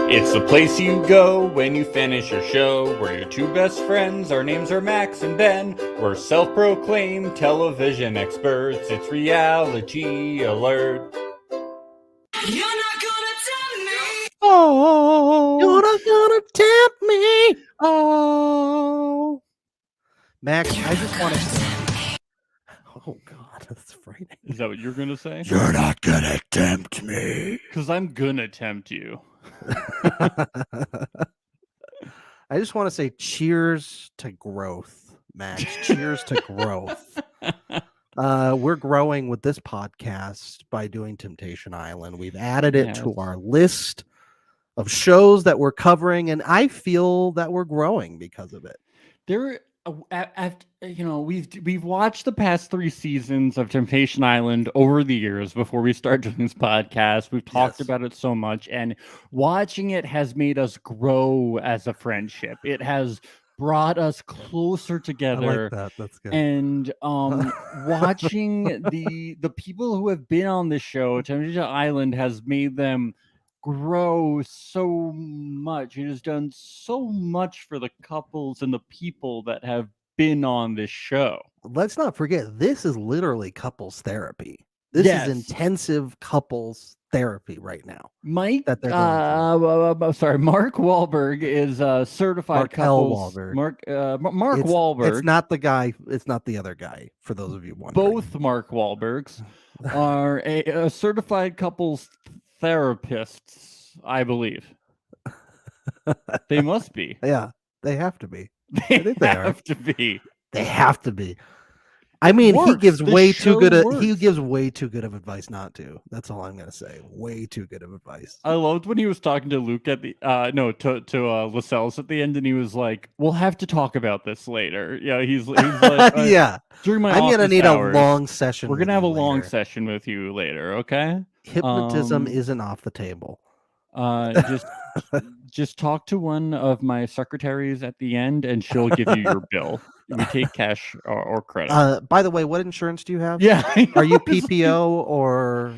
It's the place you go when you finish your show. We're your two best friends. Our names are Max and Ben. We're self-proclaimed television experts. It's Reality Alert. You're not gonna tell me. Oh, You're not gonna tempt me. oh. Max, I just want to say. Oh God, that's frightening. Is that what you're gonna say? You're not gonna tempt me. Because I'm gonna tempt you. I just want to say cheers to growth, Max. Cheers to growth. We're growing with this podcast by doing Temptation Island. We've added it to our list of shows that we're covering, and I feel that we're growing because of it. We've watched the past 3 seasons of Temptation Island over the years before we start doing this podcast. We've talked about it so much, and watching it has made us grow as a friendship. It has brought us closer together. I like that. That's good. And watching the people who have been on this show, Temptation Island, has made them grow so much. It has done so much for the couples and the people that have been on this show. Let's not forget, this is literally couples therapy. This is intensive couples therapy right now. Mark Wahlberg is a certified Mark couples. L. Wahlberg. Mark Wahlberg. It's not the guy. It's not the other guy. For those of you wondering, both Mark Wahlbergs are a certified couples therapists, I believe. They must be. Yeah, they have to be. They have to be. They have to be. I mean, he gives way too good of advice not to. That's all I'm gonna say. Way too good of advice. I loved when he was talking to Luke at the Lascelles at the end, and he was like, "We'll have to talk about this later." Yeah, he's like, yeah. During my I'm gonna need hours, a long session. We're gonna have a long session with you later, okay? Hypnotism isn't off the table. Just talk to one of my secretaries at the end, and she'll give you your bill. We take cash or credit. By the way, what insurance do you have? Yeah, are you PPO or?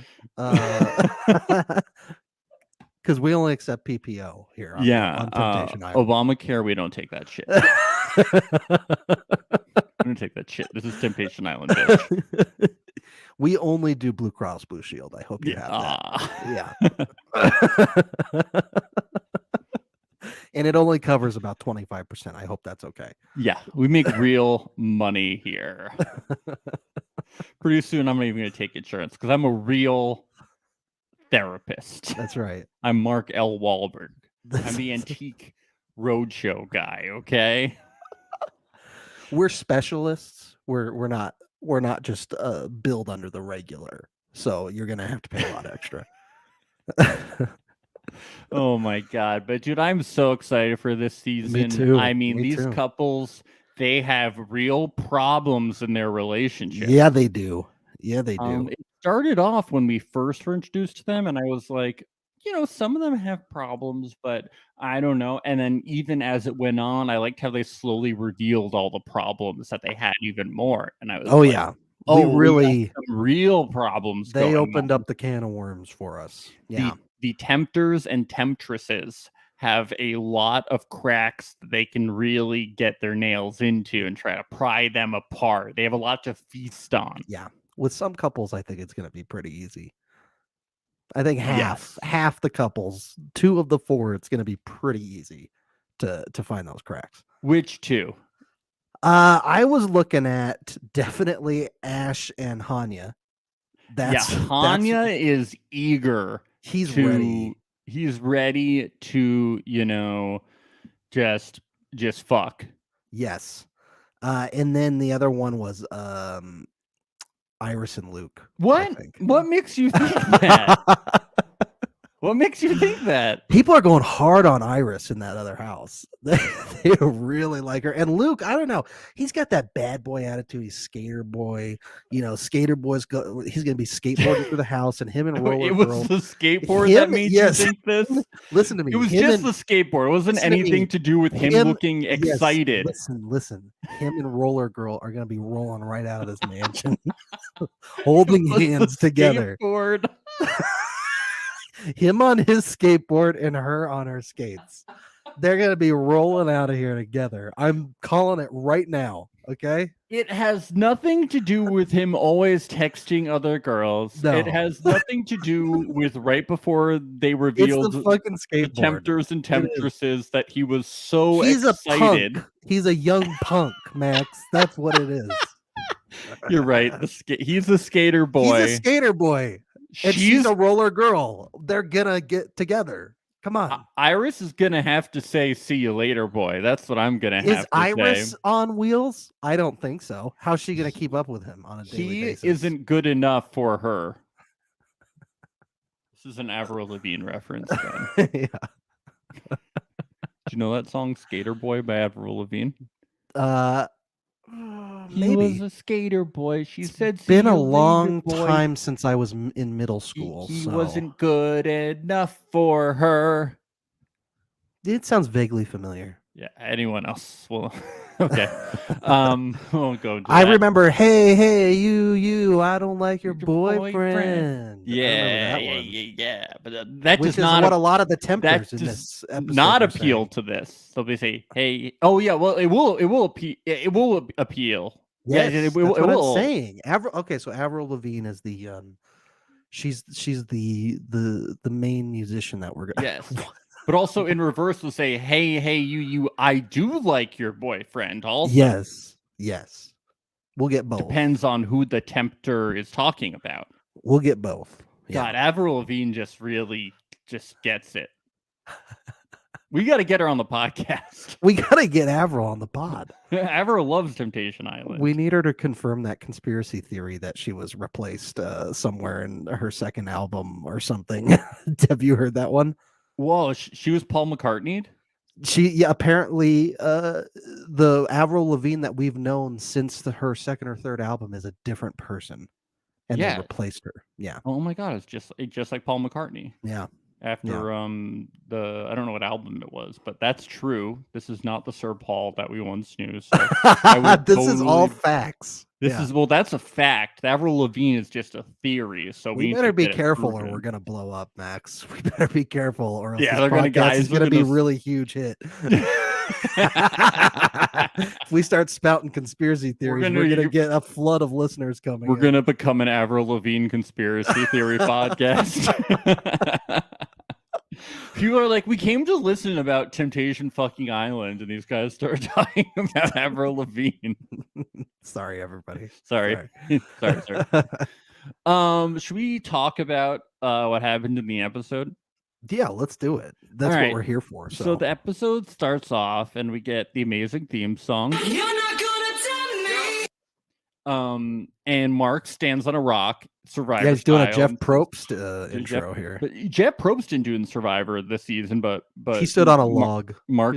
Because we only accept PPO here. On Temptation Island. Obamacare, we don't take that shit. We don't take that shit. This is Temptation Island, bitch. We only do Blue Cross Blue Shield. I hope you have that. Yeah. And it only covers about 25%. I hope that's okay. Yeah, we make real money here. Pretty soon, I'm not even going to take insurance because I'm a real therapist. That's right. I'm Mark L. Wahlberg. I'm the antique roadshow guy. Okay. We're specialists. We're not just billed under the regular. So you're gonna have to pay a lot extra. Oh my God. But dude, I'm so excited for this season. Me too. I mean, these couples, they have real problems in their relationship. Yeah, they do. Yeah, they do. It started off when we first were introduced to them, and I was like, some of them have problems, but I don't know. And then even as it went on, I liked how they slowly revealed all the problems that they had even more. And I was yeah. We got some real problems. They opened up the can of worms for us. Yeah. The tempters and temptresses have a lot of cracks that they can really get their nails into and try to pry them apart. They have a lot to feast on. Yeah. With some couples, I think it's going to be pretty easy. I think half the couples, 2 of the 4, it's going to be pretty easy to find those cracks. Which 2? I was looking at definitely Ash and Hanya. Hanya is eager. He's ready. He's ready to, just fuck. Yes. And then the other one was Iris and Luke. What makes you think that? What makes you think that? People are going hard on Iris in that other house. They really like her. And Luke, I don't know. He's got that bad boy attitude. He's skater boy. Skater boy's he's going to be skateboarding through the house, and him and Roller Girl. It was the skateboard that made you think this? Listen to me. It was just the skateboard. It wasn't anything to do with him looking excited. Listen. Him and Roller Girl are going to be rolling right out of this mansion, holding hands together. Skateboard. Him on his skateboard and her on her skates. They're gonna be rolling out of here together. I'm calling it right now. Okay. It has nothing to do with him always texting other girls. No. It has nothing to do with right before they It's revealed the fucking the skateboard. tempters and It is. temptresses that he was so He's excited. a punk. He's a young punk, Max. That's what it is. You're right. He's the skater boy. He's a skater boy. And she's a roller girl. They're gonna get together. Come on. Iris is gonna have to say "see you later, boy." That's what I'm gonna have to Is Iris say. on wheels? I don't think so. How's she gonna keep up with him on a daily basis? He isn't good enough for her. This is an Avril Lavigne reference. Yeah. Do you know that song "Skater Boy" by Avril Lavigne? He was a skater boy. She said, It's been "See a you later, long boy." time since I was in middle school. He so wasn't good enough for her. it sounds vaguely familiar. Yeah. Anyone else? Well, okay. Won't go. I that. remember, hey, you, I don't like your Your boyfriend. I Yeah, remember that one. yeah. But that Which does is not what a lot of the tempters that in does this episode not are appeal saying. to this. So they say, "Hey, oh yeah, well, it will appeal. Yes, Yeah, that's what I'm saying. So Avril Lavigne is the she's the main musician that we're gonna. Yes. But also in reverse, will say, hey, you, I do like your boyfriend. Also, yes, we'll get both. Depends on who the tempter is talking about. We'll get both. Yeah. God, Avril Lavigne just really gets it. We got to get her on the podcast. We gotta get Avril on the pod. Avril loves Temptation Island. We need her to confirm that conspiracy theory that she was replaced somewhere in her second album or something. Have you heard that one? Whoa, she was Paul McCartney? Apparently the Avril Lavigne that we've known since her second or third album is a different person, and they replaced her. Yeah. Oh my God, it's just like Paul McCartney. Yeah. After I don't know what album it was, but that's true. This is not the Sir Paul that we once knew. So this is all facts. That's a fact. Avril Lavigne is just a theory. So we better be careful, or we're gonna blow up, Max. We better be careful, or else it's gonna be a really huge hit. If we start spouting conspiracy theories, we're gonna get a flood of listeners coming. We're gonna become an Avril Lavigne conspiracy theory podcast. People are like, we came to listen about Temptation fucking Island, and these guys start talking about Avril Lavigne. Sorry, everybody. Sorry. Should we talk about what happened in the episode? Yeah, let's do it. That's what we're here for. So the episode starts off, and we get the amazing theme song. You're not gonna tell me. And Mark stands on a rock. Survivor. He's doing a Jeff Probst intro here. But Jeff Probst didn't do in Survivor this season, but he stood on a log. Mark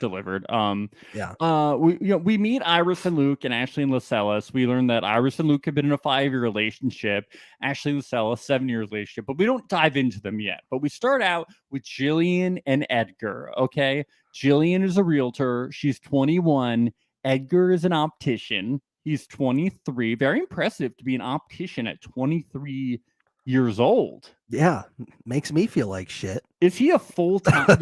delivered. We meet Iris and Luke and Ashley and Lascelles. We learn that Iris and Luke have been in a 5-year relationship. Ashley and Lascelles 7-year relationship, but we don't dive into them yet. But we start out with Jillian and Edgar. Okay, Jillian is a realtor. She's 21. Edgar is an optician. He's 23. Very impressive to be an optician at 23 years old. Yeah, makes me feel like shit. Is he a full-time?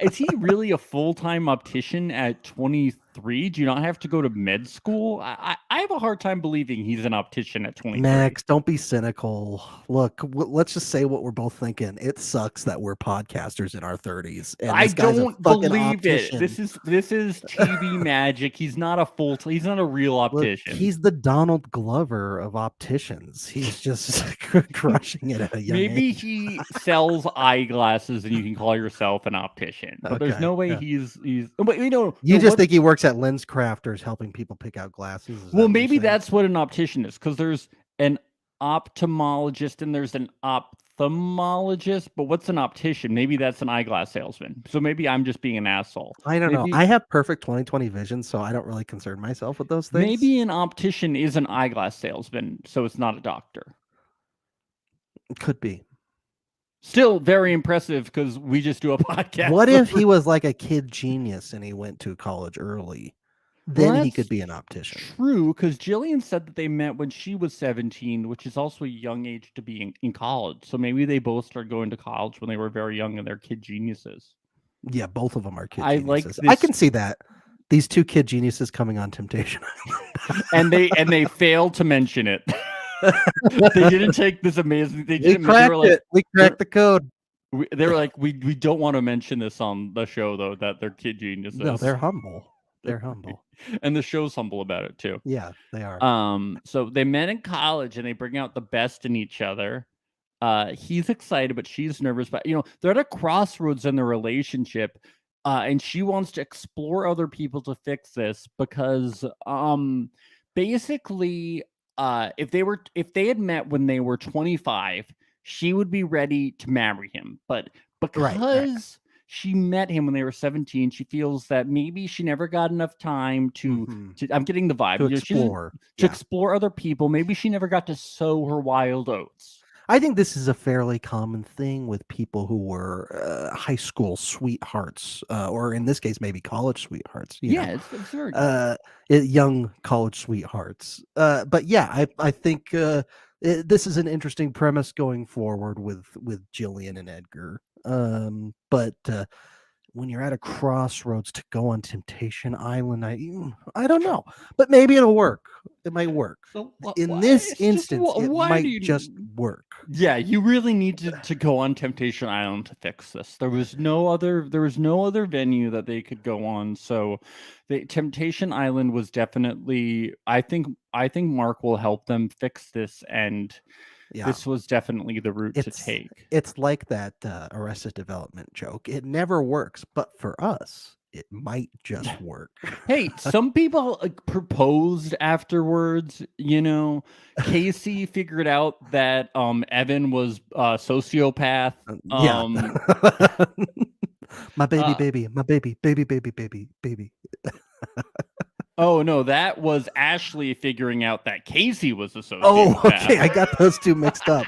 Is he really a full-time optician at 23? Do you not have to go to med school? I have a hard time believing he's an optician at 23. Max, don't be cynical. Look, let's just say what we're both thinking. It sucks that we're podcasters in our 30s. And I don't believe optician. it. This is TV magic. He's not a he's not a real optician. Look, he's the Donald Glover of opticians. He's just crushing it at a young age. Maybe he sells eyeglasses and you can call yourself an optician. But there's no way he's but you just think he works at Lens Crafters helping people pick out glasses. Well, maybe that's what an optician is, because there's an ophthalmologist and there's an ophthalmologist, but what's an optician? Maybe that's an eyeglass salesman. So maybe I'm just being an asshole. I don't know. I have perfect 20/20 vision, so I don't really concern myself with those things. Maybe an optician is an eyeglass salesman, so it's not a doctor. It could be. Still very impressive, because we just do a podcast. What if he was like a kid genius and he went to college early? then he that's could be an optician. true, because Jillian said that they met when she was 17, which is also a young age to be in college. So maybe they both started going to college when they were very young and they're kid geniuses. Yeah, both of them are kid I like geniuses. I this, can see that. These two kid geniuses coming on Temptation and they failed to mention it. They didn't take this amazing. They We didn't. They were cracked like, it. We cracked the code. they were like, we don't want to mention this on the show though, that they're kid geniuses. No, they're humble. They're humble. And the show's humble about it too. Yeah, they are. So they met in college and they bring out the best in each other. He's excited, but she's nervous. But they're at a crossroads in their relationship, and she wants to explore other people to fix this because, basically, if they had met when they were 25, she would be ready to marry him. But Right. because she met him when they were 17, she feels that maybe she never got enough time to. Mhm. I'm getting the vibe. To She doesn't- explore. to Yeah. explore other people. Maybe she never got to sow her wild oats. I think this is a fairly common thing with people who were high school sweethearts, or in this case, maybe college sweethearts. Yeah, it's very good. Young college sweethearts. But yeah, I think this is an interesting premise going forward with Jillian and Edgar. But when you're at a crossroads to go on Temptation Island, I don't know, but maybe it'll work. It might work. So In this it's just instance, it why might do you- just work. Yeah, you really need to go on Temptation Island to fix this. There was no other venue that they could go on. So the Temptation Island was definitely, I think Mark will help them fix this, and Yeah. this was definitely the route to It's take. it's like that Arrested Development joke. It never works, but for us, it might just work. Hey, some people proposed afterwards. Casey figured out that Evan was a sociopath. Yeah. My baby, uh, baby, my baby, baby, baby, baby, baby. Oh no, that was Ashley figuring out that Casey was a sociopath. Oh, okay. I got those two mixed up.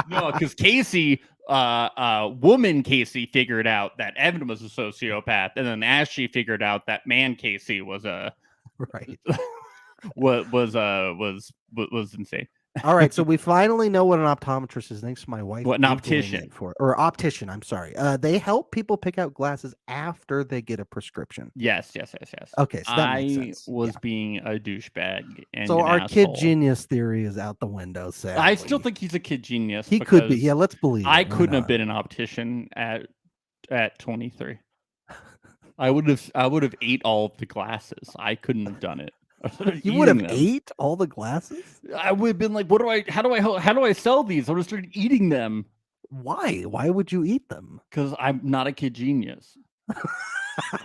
No, because Casey, woman Casey figured out that Evan was a sociopath, and then Ashley figured out that man Casey was Right. was insane. All right, so we finally know what an optometrist is. Thanks to my wife. What, an Googling optician? it or optician. I'm sorry. They help people pick out glasses after they get a prescription. Yes. Okay, so that makes I sense. was Yeah. being a douchebag and So an our kid asshole. genius theory is out the window. Sadly. I still think he's a kid genius. he could be. because Yeah, let's believe. I it. Why couldn't have not? been an optician at 23. I would have ate all of the glasses. I couldn't have done it. You would have ate all the glasses? I would have been like, how do I sell these? I would have started eating them Why? Why would you eat them? because I'm not a kid genius.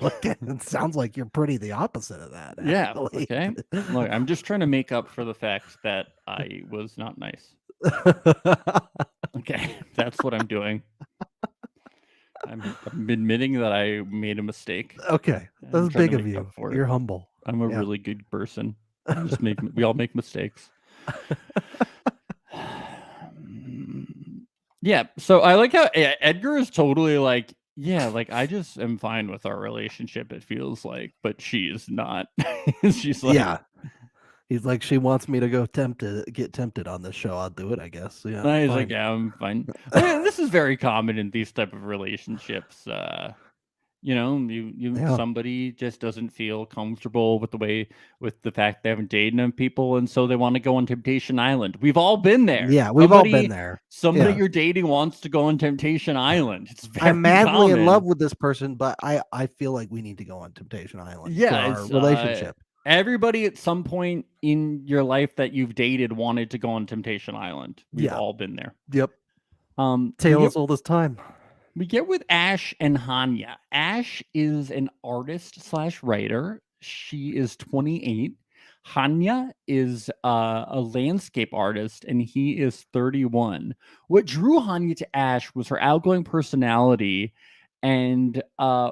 Okay, it sounds like you're pretty the opposite of that. Yeah. actually. Okay. Look, I'm just trying to make up for the fact that I was not nice. Okay, that's what I'm doing. I'm admitting that I made a mistake. Okay, I'm that's trying big to of make you. up for it. You're humble. I'm a Yeah. really good person. We all make mistakes. Yeah, so I like how Edgar is totally like, yeah, like I just am fine with our relationship, it feels like, but she is not. She's like, Yeah. He's like, she wants me to go get tempted on this show. I'll do it, I guess. Yeah. and he's fine. like, yeah, I'm fine. I mean, this is very common in these type of relationships. Yeah. Somebody just doesn't feel comfortable with the fact they haven't dated enough people, and so they want to go on Temptation Island. We've all been there. Yeah, we've all been there. Somebody Yeah. you're dating wants to go on Temptation Island. It's very I'm madly in common. love with this person, but I feel like we need to go on Temptation Island Yeah, for our it's, relationship. Everybody at some point in your life that you've dated wanted to go on Temptation Island. We've Yeah. all been there. Yep. We Tale get- as old as time. We get with Ash and Hanya. Ash is an artist/writer. She is 28. Hanya is a landscape artist, and he is 31. What drew Hanya to Ash was her outgoing personality, and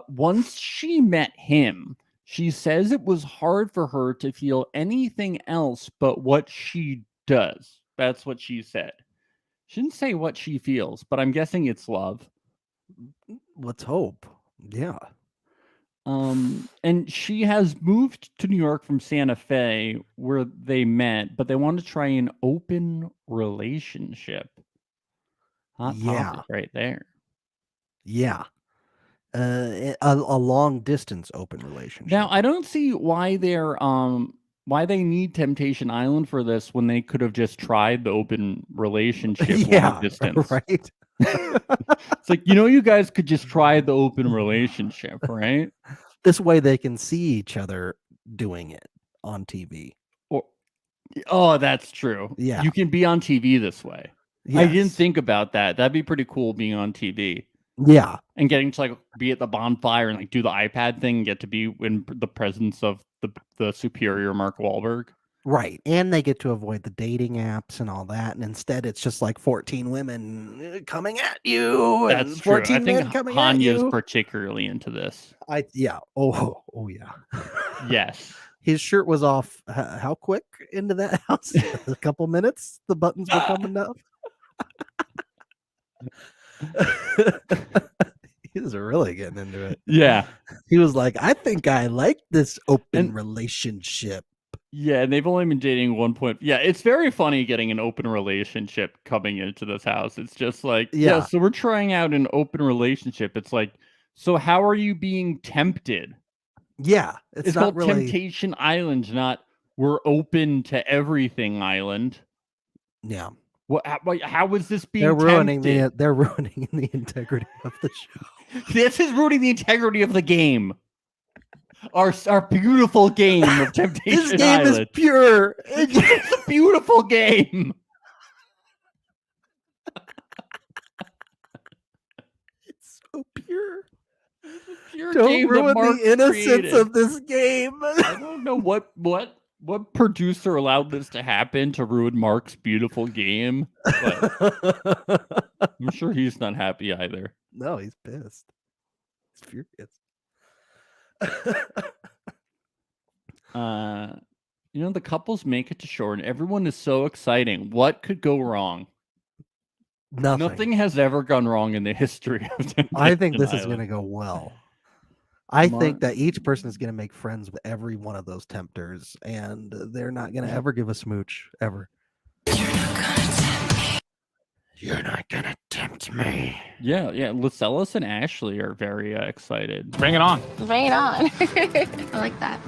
once she met him, she says it was hard for her to feel anything else but what she does. That's what she said. She didn't say what she feels, but I'm guessing it's love. Let's hope. Yeah. And she has moved to New York from Santa Fe where they met, but they want to try an open relationship. Hot topic right there. Yeah. A long distance open relationship. Now, I don't see why why they need Temptation Island for this when they could have just tried the open relationship long distance. Right. It's like, you guys could just try the open relationship, right? This way they can see each other doing it on TV. Oh, that's true. Yeah. You can be on TV this way. Yes. I didn't think about that. That'd be pretty cool being on TV. Yeah. And getting to be at the bonfire and do the iPad thing and get to be in the presence of the superior Mark Wahlberg. Right. And they get to avoid the dating apps and all that. And instead it's just 14 women coming at you. That's and true. 14 I think men coming Hanya's at you. particularly into this. Yeah. Oh yeah. Yes. His shirt was off how quick into that house? A couple minutes. The buttons were coming down. He was really getting into it. Yeah. He was like, I think I like this open relationship. Yeah, and they've only been dating 1 point. Yeah, it's very funny getting an open relationship coming into this house. It's just yeah, so we're trying out an open relationship. It's like, so how are you being tempted? Yeah, it's not called really... Temptation Island, not we're open to everything island. Yeah. How is this being they're ruining tempted? They're ruining the integrity of the show. This is ruining the integrity of the game. Our beautiful game of Temptation This game Island. is pure. It's a beautiful game. It's so pure. Pure Don't game ruin Mark the innocence created. of this game. I don't know what producer allowed this to happen to ruin Mark's beautiful game, but I'm sure he's not happy either. No, he's pissed. He's furious. The couples make it to shore and everyone is so exciting. What could go wrong? Nothing has ever gone wrong in the history of Temptation I think this Island. is going to go well. I think that each person is going to make friends with every one of those tempters, and they're not going to ever give a smooch, ever. You're not going to tempt me. Yeah. Lascelles and Ashley are very excited. Bring it on. Bring it on. I like that.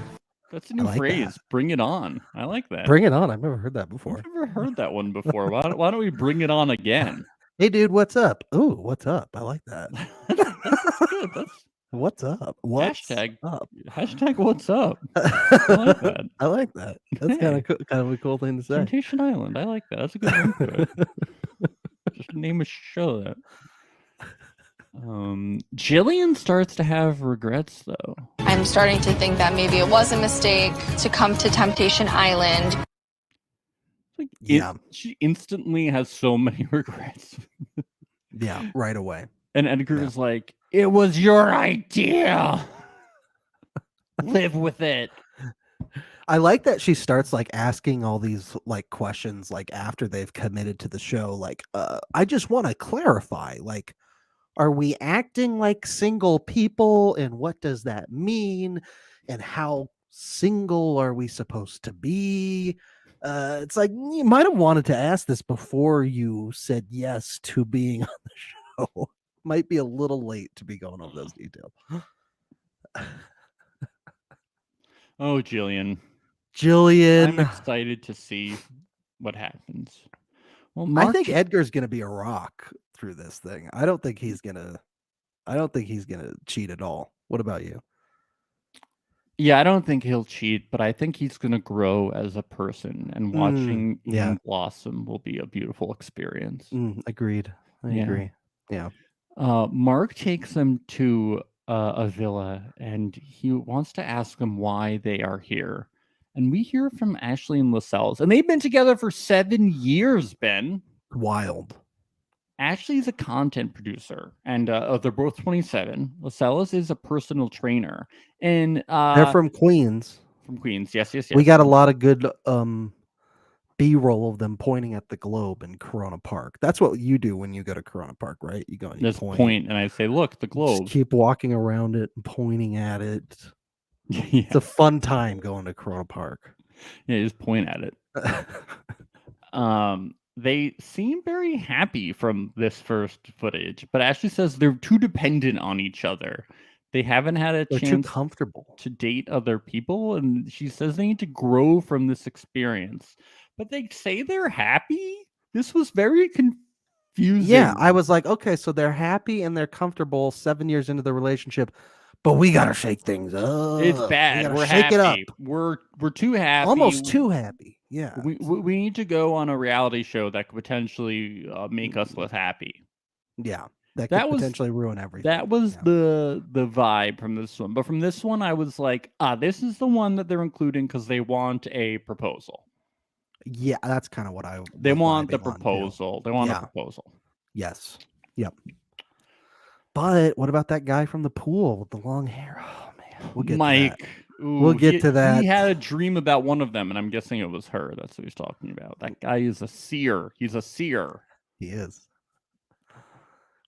That's a new phrase. That. Bring it on. I like that. Bring it on. I've never heard that before. I've never heard that one before. Why don't we bring it on again? Hey, dude, what's up? Ooh, what's up? I like that. That's good. That's what's up? What's hashtag up? Hashtag what's up? I like that. I like that. That's kind of a cool thing to say. Temptation Island. I like that. That's a good name to it. Just name a show that. Jillian starts to have regrets though. I'm starting to think that maybe it was a mistake to come to Temptation Island. She instantly has so many regrets. Yeah, right away. And Edgar is like, it was your idea. Live with it. I like that she starts asking all these questions after they've committed to the show. I just want to clarify, are we acting like single people, and what does that mean, and how single are we supposed to be? It's you might have wanted to ask this before you said yes to being on the show. Might be a little late to be going over those details. Oh, Jillian. I'm excited to see what happens. Well, I think Edgar's going to be a rock through this thing. I don't think he's going to cheat at all. What about you? Yeah, I don't think he'll cheat, but I think he's going to grow as a person, and watching him blossom will be a beautiful experience. Agreed. I agree. Yeah. Mark takes them to a villa, and he wants to ask them why they are here. And we hear from Ashley and Lascelles, and they've been together for 7 years, Ben. Wild. Ashley's a content producer, and they're both 27. Lascelles is a personal trainer, and they're from Queens. From Queens, yes. We got a lot of good B-roll of them pointing at the globe in Corona Park. That's what you do when you go to Corona Park, right? You go and you Just point, and I say, "Look, the Just globe." keep walking around it and pointing at it. Yeah, It's a fun time going to Corona Park. yeah, just point at it. They seem very happy from this first footage, but Ashley says they're too dependent on each other. They haven't had a They're too chance comfortable. to date other people, and she says they need to grow from this experience. But they say they're happy. This was very confusing. Yeah, I was like, okay, so they're happy and they're comfortable 7 years into the relationship, but we gotta shake things up. It's We bad. gotta We're shake happy. it up. We're too happy. Almost too happy. Yeah. We need to go on a reality show that could potentially make us less happy. Yeah. That That could was- potentially ruin everything. That was Yeah. the vibe from this one. But from this one, I was like, this is the one that they're including because they want a proposal. Yeah, that's kind of what I They was want the vibing on, too. proposal. They want Yeah. a proposal. Yes. Yep. But what about that guy from the pool with the long hair? Oh man, we'll get to that. Mike. We'll get to that. He had a dream about one of them, and I'm guessing it was her. That's what he's talking about. That guy is a seer. He's a seer. He is.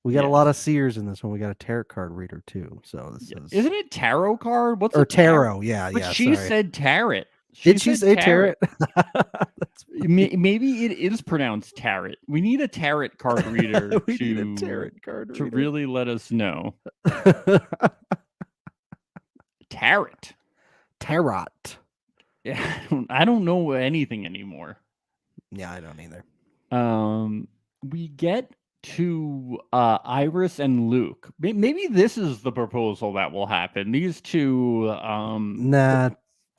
We got a Yes. lot of seers in this one. We got a tarot card reader too. So this is Isn't it tarot card? What's or a tarot? Yeah, But yeah. she sorry. said tarot. Did she say tarot? That's Maybe it is pronounced tarot. We need a tarot card reader we to, need a tarot card to reader. really let us know. Tarot. Tarot. Yeah, I don't know anything anymore. Yeah, I don't either. We get to Iris and Luke. Maybe this is the proposal that will happen. These two. Nah,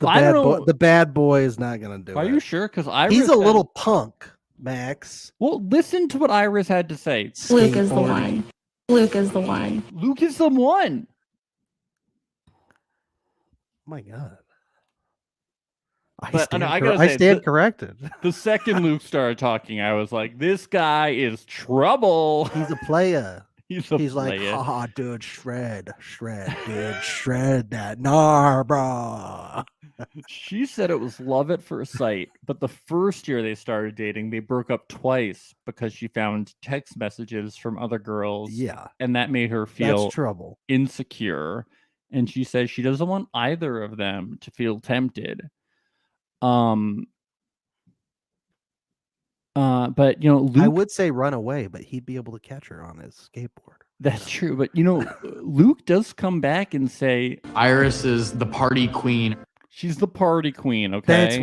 the I don't bad boy. know. The bad boy is not gonna do Are it. you sure? Because Iris. He's a had- little punk, Max. Well, listen to what Iris had to say. Luke is the Skateboarding. one. Luke is the one. Luke is the one. Oh my god. But, no, I gotta I say, stand corrected. The second Luke started talking, I was like, "This guy is trouble." He's a player. He's like, player. haha, dude, shred, dude, shred that. Nah, bro. She said it was love at first sight, but the first year they started dating, they broke up twice because she found text messages from other girls. Yeah, And that made her feel that's trouble. insecure. And she says she doesn't want either of them to feel tempted. But Luke, I would say run away, but he'd be able to catch her on his skateboard. that's true. But Luke does come back and say Iris is the party queen. she's the party queen. Okay,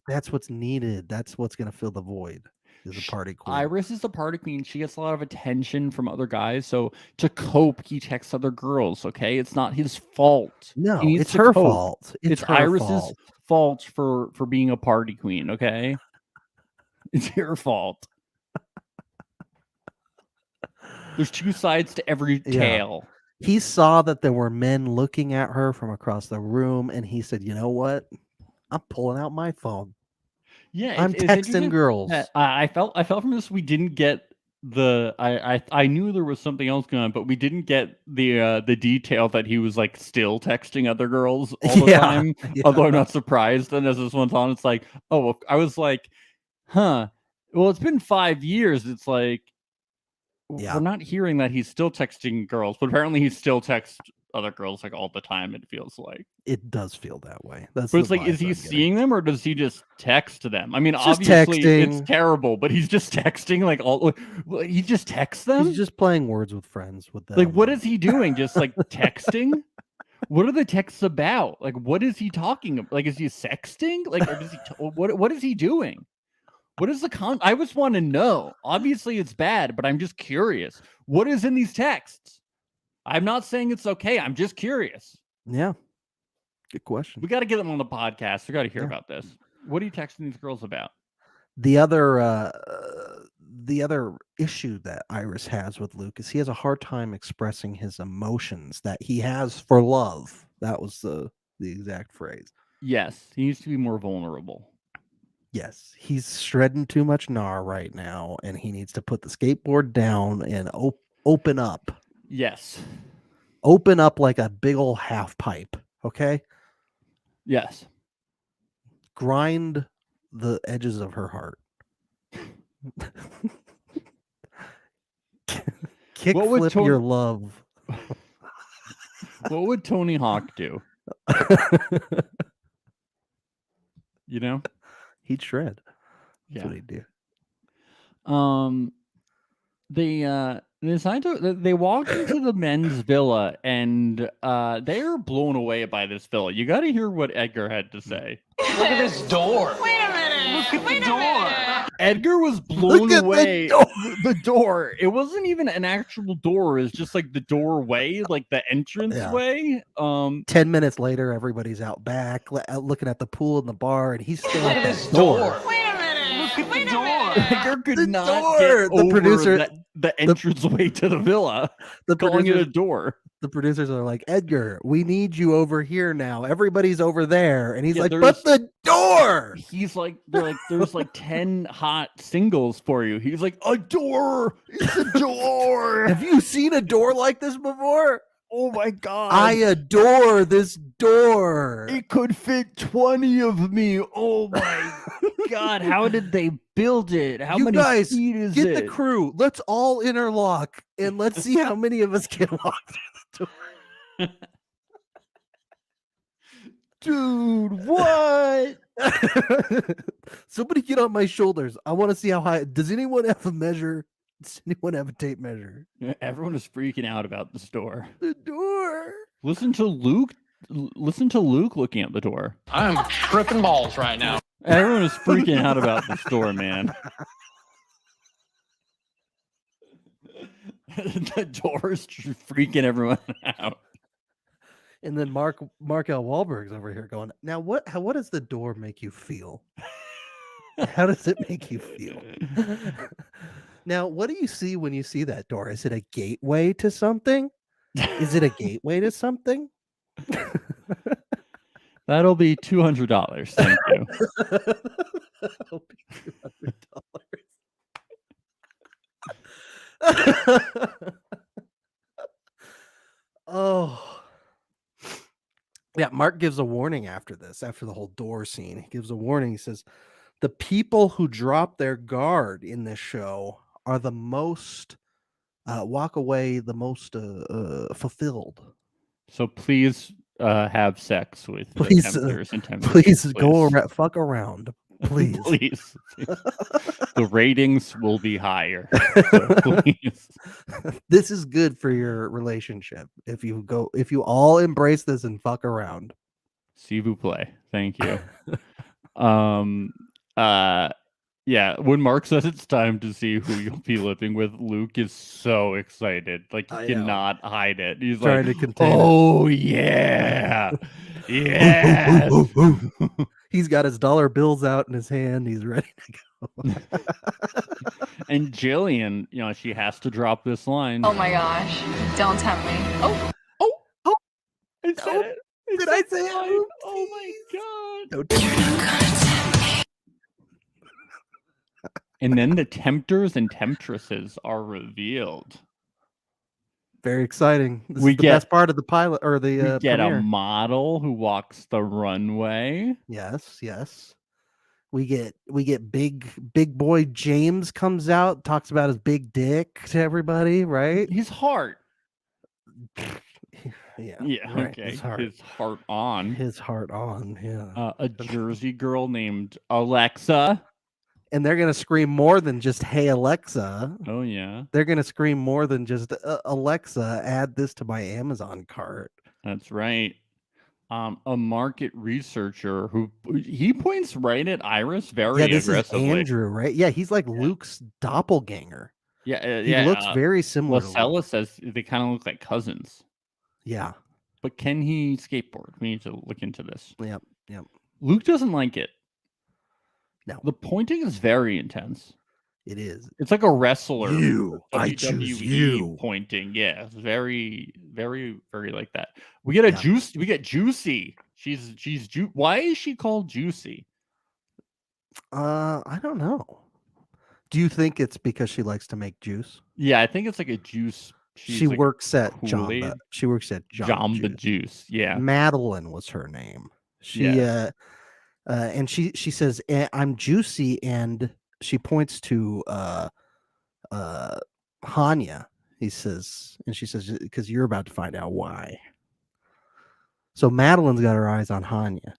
That's what's needed. That's what's gonna fill the void. Is a party queen. Iris is the party queen. She gets a lot of attention from other guys. So to cope, he texts other girls. Okay, it's not his fault. No, He needs it's to her cope. fault. It's her Iris's fault for being a party queen. Okay, it's your fault. There's two sides to every Yeah. tale. He saw that there were men looking at her from across the room, and he said, "You know what? I'm pulling out my phone. Yeah, I'm it's texting interesting girls." that I felt from this we didn't get the I knew there was something else going on, but we didn't get the detail that he was like still texting other girls all the time. yeah. Although I'm not surprised. And as this one's on, it's like, oh, I was like, huh. Well, it's been 5 years. It's like Yeah. we're not hearing that he's still texting girls, but apparently he still texts other girls like all the time. It feels like. It does feel that way. That's But it's the like, is vibes he I'm seeing them or does he just text them? I mean, It's just obviously it's texting. terrible, but he's just texting like all. He just texts them. He's just playing words with friends with them. Like, what is he doing? Just like texting? What are the texts about? Like, what is he talking about? Like, is he sexting? Like, or does he? What is he doing? What is the I just want to know. Obviously, it's bad, but I'm just curious. What is in these texts? I'm not saying it's okay. I'm just curious. Yeah. Good question. We got to get them on the podcast. We got to hear Yeah. about this. What are you texting these girls about? The other issue that Iris has with Luke is he has a hard time expressing his emotions that he has for love. That was the exact phrase. Yes, he needs to be more vulnerable. Yes, he's shredding too much gnar right now, and he needs to put the skateboard down and open up. Yes. Open up like a big old half pipe. Okay, Yes. grind the edges of her heart. Kick What would flip Tony- your love. What would Tony Hawk do? You know? He'd shred. That's Yeah. what he'd do. They decide they walk into the men's villa, and they are blown away by this villa. You got to hear what Edgar had to say. Look at this door. Wait a minute. Look at the door. Edgar was blown Look at away. the door. The door. It wasn't even an actual door. It's just like the doorway, like the entranceway. 10 minutes later, everybody's out back looking at the pool and the bar, and he's still Look at at that this door. door. Wait a minute. Look at the door. Edgar could The not door! get The over producer- the entranceway to the villa, The calling it a producers, door. the producers are like, Edgar, we need you over here now. Everybody's over there. And he's Yeah, like, there's- but the door. He's like, they're like, there's like 10 hot singles for you. He's like, a door. It's a door. Have you seen a door like this before? Oh my god. I adore this door. It could fit 20 of me. Oh my god. How did they build it? How You many guys, feet is Get it? the crew. Let's all interlock and let's see how many of us can walk through the Dude, what? door. Somebody get on my shoulders. I want to see how high. Does anyone have a measure? Does anyone have a tape measure? Everyone is freaking out about this door. The door. Listen to Luke. Listen to Luke looking at the door. I'm tripping balls right now. Everyone is freaking out about this door, man. The door is freaking everyone out. And then Mark L. Wahlberg's over here going, now what does the door make you feel? How does it make you feel? Now, what do you see when you see that door? Is it a gateway to something? Is it a gateway to something? That'll be $200. Thank you. That'll be $200. Oh. Yeah, Mark gives a warning after this, after the whole door scene. He gives a warning. He says, the people who drop their guard in this show are the most, walk away the most fulfilled. So please have sex with the Please, tempters and tempters. Please go around, fuck around. Please. Please. The ratings will be higher. So please. This is good for your relationship. If you all embrace this and fuck around. S'il vous plaît. Thank you. Yeah, when Mark says it's time to see who you'll be living with, Luke is so excited. Like, I he know. cannot hide it. He's Trying like, to contain it. oh, yeah. Yes. He's got his dollar bills out in his hand. He's ready to go. And Jillian, you know, she has to drop this line. Oh my gosh. Don't tempt me. Oh, I said Oh, it. did I say it? line. Oh my god. Don't- And then the tempters and temptresses are revealed. Very exciting. This We is the get- best part of the pilot or the We get premiere. a model who walks the runway. Yes. We get big boy James comes out, talks about his big dick to everybody, right? His heart. Yeah. Yeah, right, okay. His heart. His heart on. His heart on, yeah. A Jersey girl named Alexa. And they're gonna scream more than just "Hey Alexa." Oh yeah, They're gonna scream more than just "Alexa, add this to my Amazon cart." that's right. A market researcher who he points right at Iris very Yeah, this aggressively. is Andrew, right? Yeah, he's like Luke's doppelganger. Yeah, He looks very similar. to Luke. Lacella says they kind of look like cousins. Yeah. But can he skateboard? We need to look into this. Yep. Luke doesn't like it. No. The pointing is very intense. It is. It's like a wrestler. I choose you. Pointing. Yeah, it's very, very, very like that. We get We get Juicy. She's Why is she called Juicy? I don't know. Do you think it's because she likes to make juice? Yeah, I think it's like a juice. She like works at Kool-Aid. Jamba. She works at Jamba Juice. Yeah. Madeline was her name. She and she says, I'm juicy and she points to Hanya. He says, and she says, because you're about to find out why. So Madeline's got her eyes on Hanya.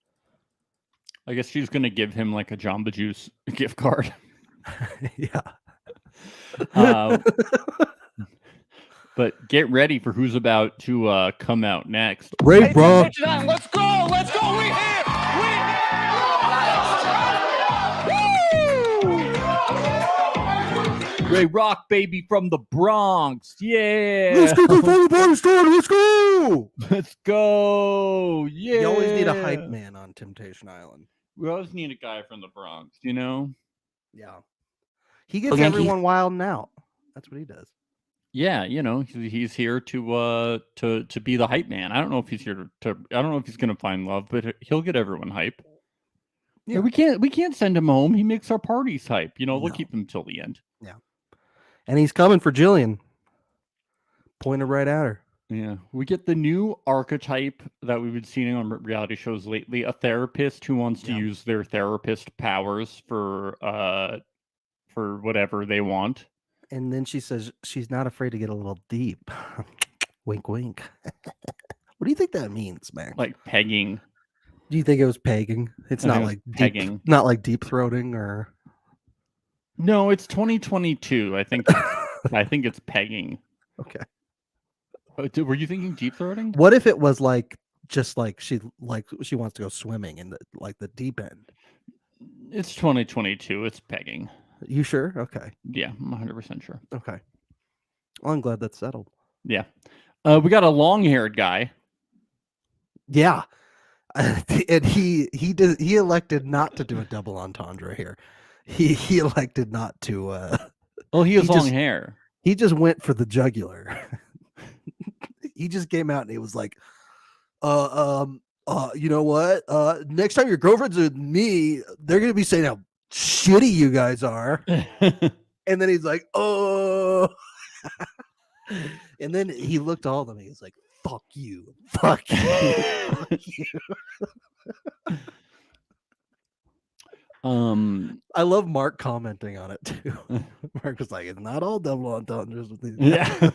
I guess she's gonna give him like a Jamba Juice gift card. Yeah. But get ready for who's about to come out next. Ray Brock. Let's go! Let's go! We here! Ray Rock, baby, from the Bronx. Yeah. Let's get the funny party started. Let's go. Let's go. Yeah. You always need a hype man on Temptation Island. We always need a guy from the Bronx, you know? Yeah. He gets everyone wilding out. That's what he does. Yeah, you know, he's here to be the hype man. I don't know if he's here to I don't know if he's gonna find love, but he'll get everyone hype. Yeah, we can't send him home. He makes our parties hype. You know, we'll keep him till the end. Yeah. And he's coming for Jillian. Pointed right at her. Yeah. We get the new archetype that we've been seeing on reality shows lately, a therapist who wants to use their therapist powers for whatever they want. And then she says she's not afraid to get a little deep. Wink, wink. What do you think that means, man? Like pegging. Do you think it was pegging? It's not like pegging. Not like deep throating or. No, it's 2022. I think it's pegging. Okay. Were you thinking deep throating? What if it was like just like she wants to go swimming in the deep end? It's 2022. It's pegging. You sure? Okay. Yeah, I'm 100% sure. Okay. Well, I'm glad that's settled. Yeah. We got a long-haired guy. Yeah. And he elected not to do a double entendre here. He elected not to Well, he has long hair. He just went for the jugular. He just came out and he was like, you know what? Next time your girlfriend's with me, they're gonna be saying how shitty you guys are. And then he's like, oh. And then he looked at all of them and he was like, fuck you. Fuck you. Fuck you. I love Mark commenting on it too. Mark was like, it's not all double entendres with these. Yeah.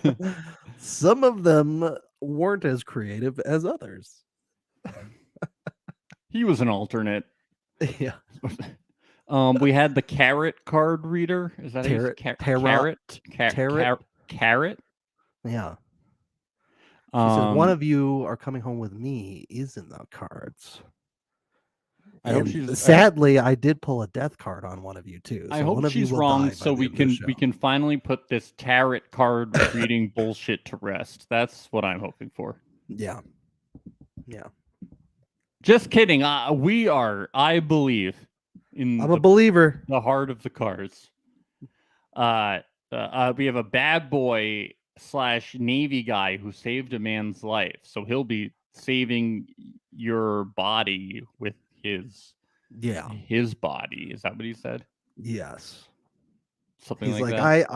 Some of them weren't as creative as others. He was an alternate. Yeah. We had the carrot card reader. Is that carrot? Yeah. She says, one of you are coming home with me is in the cards. I hope sadly, I did pull a death card on one of you too. So I hope she's wrong, so we can finally put this tarot card reading bullshit to rest. That's what I'm hoping for. Yeah. Yeah. Just kidding. We are, I believe, I'm a believer. The heart of the cards. We have a bad boy / Navy guy who saved a man's life, so he'll be saving your body with his body. Is that what he said? Yes. Something He's like that.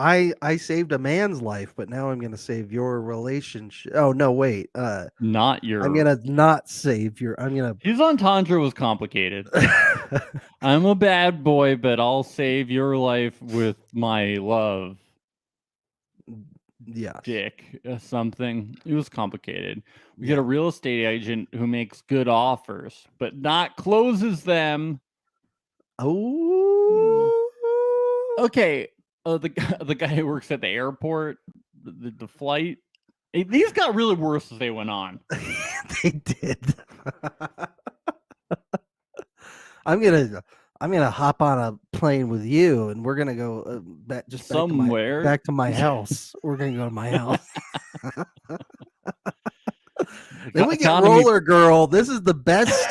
I saved a man's life, but now I'm going to save your relationship. Oh no, wait. Not your. I'm going to not save your. I'm going to. His entendre was complicated. I'm a bad boy, but I'll save your life with my love. Yeah. Dick, something. It was complicated. We get a real estate agent who makes good offers, but not closes them. Oh. Okay. The guy who works at the airport, the flight. These got really worse as they went on. They did. I'm gonna hop on a plane with you, and we're gonna go back somewhere back to my house. We're gonna go to my house. Then we get Roller Girl. This is the best.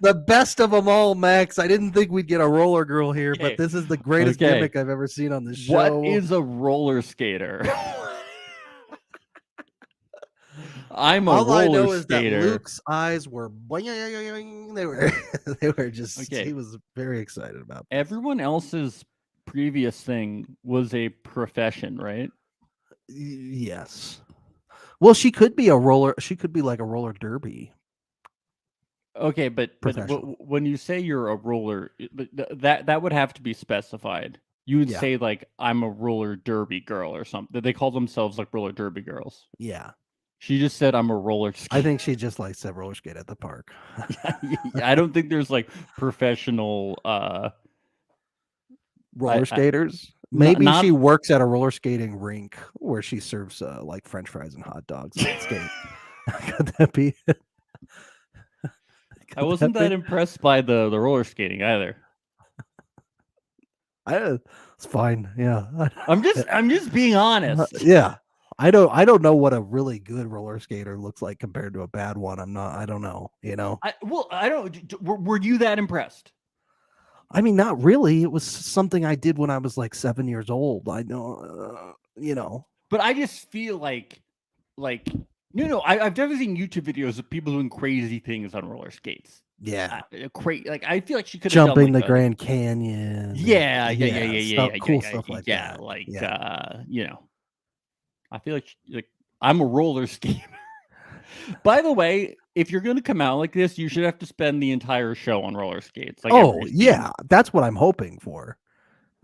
The best of them all, Max. I didn't think we'd get a roller girl here, but this is the greatest gimmick I've ever seen on this show. What is a roller skater? I'm a all roller I know is skater. that Luke's eyes were they were just he was very excited about this. Everyone else's previous thing was a profession, right? Yes. Well, she could be like a roller derby. Okay, but when you say you're a roller, that would have to be specified. You would Yeah. say like I'm a roller derby girl or something. They call themselves like roller derby girls. Yeah. She just said I'm a roller I skater. think she just likes to roller skate at the park. I don't think there's like professional Roller skaters. N- Maybe not- she works at a roller skating rink where she serves like French fries and hot dogs on skate. Could that be? I wasn't that impressed by the roller skating either. It's fine. Yeah. I'm just being honest. Yeah. I don't know what a really good roller skater looks like compared to a bad one. I don't know, you know. I don't. Were you that impressed? I mean, not really. It was something I did when I was like 7 years old. I know, you know. But I just feel like I've definitely seen YouTube videos of people doing crazy things on roller skates. Yeah. Like I feel like she could have Jumping done, like, the Grand Canyon. Yeah. Cool stuff like that. Like Yeah. you know, I feel like I'm a roller skater. By the way, if you're going to come out like this, you should have to spend the entire show on roller skates. Like Oh every scene. yeah, that's what I'm hoping for.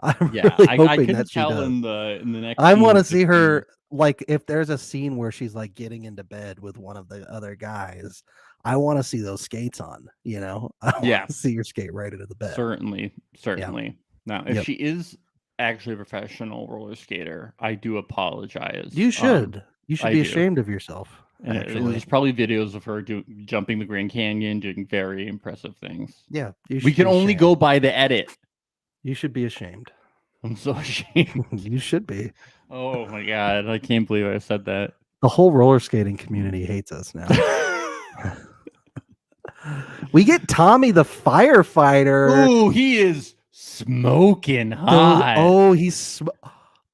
I'm Yeah, really I hoping couldn't that she tell does. in the next. I scene want to just see her like if there's a scene where she's like getting into bed with one of the other guys. I want to see those skates on. You know, I Yeah. want to see her skate right into the bed. Certainly. Now, if Yep. she is actually a professional roller skater, I do apologize. You should. You should I be do. ashamed of yourself. And Actually, there's probably videos of her jumping the Grand Canyon, doing very impressive things. yeah. We should can be only ashamed. go by the edit. You should be ashamed. I'm so ashamed. You should be. Oh my god, I can't believe I said that. The whole roller skating community hates us now. We get Tommy the firefighter. Ooh, he is smoking hot.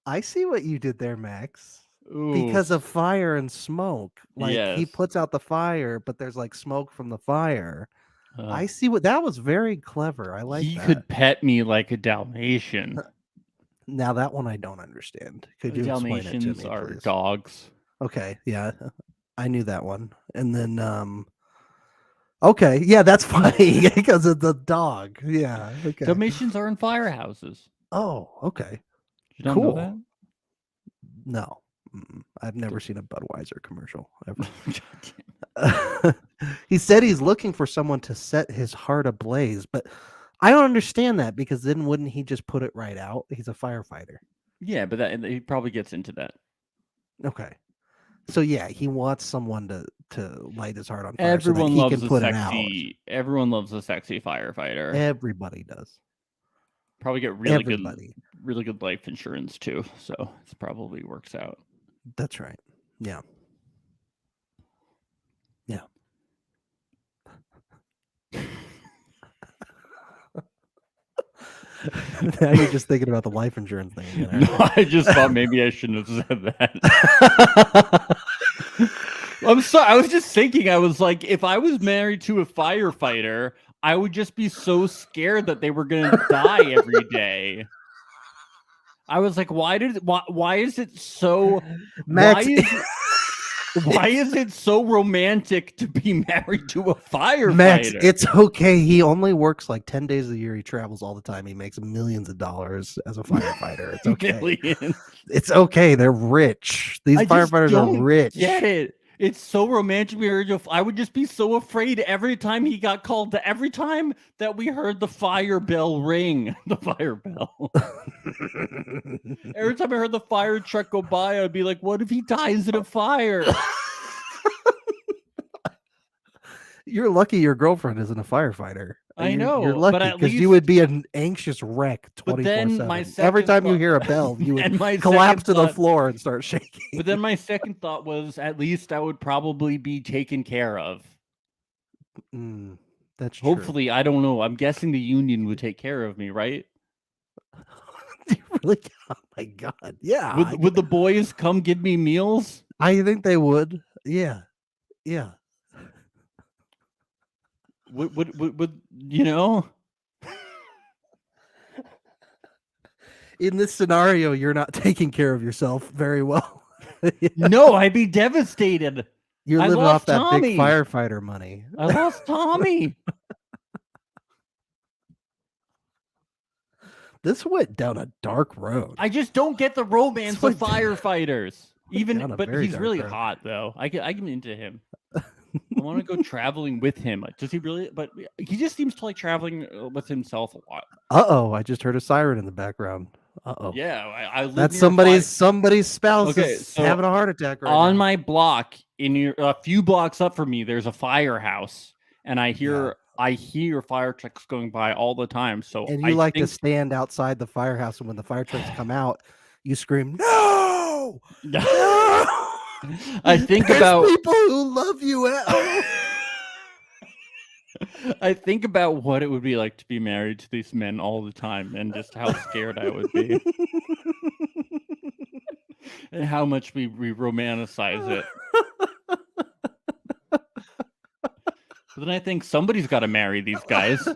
I see what you did there, Max. Ooh. Because of fire and smoke. Like he Yes. puts out the fire, but there's like smoke from the fire. Uh, I see what that was very clever. I like he that. could pet me like a Dalmatian. Now that one I don't understand. Could you explain it to Dalmatians me, are please? dogs. Okay, yeah. I knew that one. And then okay, yeah, that's funny because of the dog. Yeah. Okay. Dalmatians are in firehouses. Oh, okay. You don't Cool. know that? No. I've never seen a Budweiser commercial ever. He said he's looking for someone to set his heart ablaze, but I don't understand that because then wouldn't he just put it right out? He's a firefighter. Yeah, but he probably gets into that. Okay. So yeah, he wants someone to light his heart on fire. Everyone so that he loves can a put it out. sexy. Everyone loves a sexy firefighter. Everybody does. Probably get really Everybody. good life insurance too. So it probably works out. That's right. Yeah. Yeah. Now you're just thinking about the life insurance thing again. No, I just thought maybe I shouldn't have said that. I'm sorry. I was just thinking. I was like, if I was married to a firefighter, I would just be so scared that they were going to die every day. I was like, why is it so? Max, Why is it so romantic to be married to a firefighter? Max, it's okay. He only works like 10 days a year. He travels all the time. He makes millions of dollars as a firefighter. It's okay. Millions. It's okay. They're rich. These I just firefighters don't are rich. Get it? It's so romantic. I would just be so afraid every time he got called. Every time that we heard the fire bell ring, the fire bell. Every time I heard the fire truck go by, I'd be like, "What if he dies in a fire?" You're lucky your girlfriend isn't a firefighter. I You're know, lucky but at because you least- would be an anxious wreck But 24/7. then my Every second time you thought- hear a bell, you And would my collapse to second the thought- floor and start shaking. But then my second thought was, at least I would probably be taken care of. That's true. Hopefully, I don't know. I'm guessing the union would take care of me, right? You really? Oh my god! Yeah. Would the boys come give me meals? I think they would. Yeah. Yeah. Would you know? In this scenario, you're not taking care of yourself very well. No, I'd be devastated. You're I living off lost that Tommy. big firefighter money. I lost Tommy. This went down a dark road. I just don't get the romance It's of like- firefighters. Even, down a but very he's dark really road. hot though. I'm into him. I want to go traveling with him. Like, does he really? But he just seems to like traveling with himself a lot. Uh-oh, I just heard a siren in the background. Uh-oh. Yeah, I live That's near somebody's spouse Okay, is so having a heart attack right on now. my block, a few blocks up from me, there's a firehouse, and I hear fire trucks going by all the time. So And I you like think to stand outside the firehouse, and when the fire trucks come out, you scream, "No! No!" I think There's about people who love you at home. I think about what it would be like to be married to these men all the time, and just how scared I would be, and how much we romanticize it. But then I think somebody's got to marry these guys.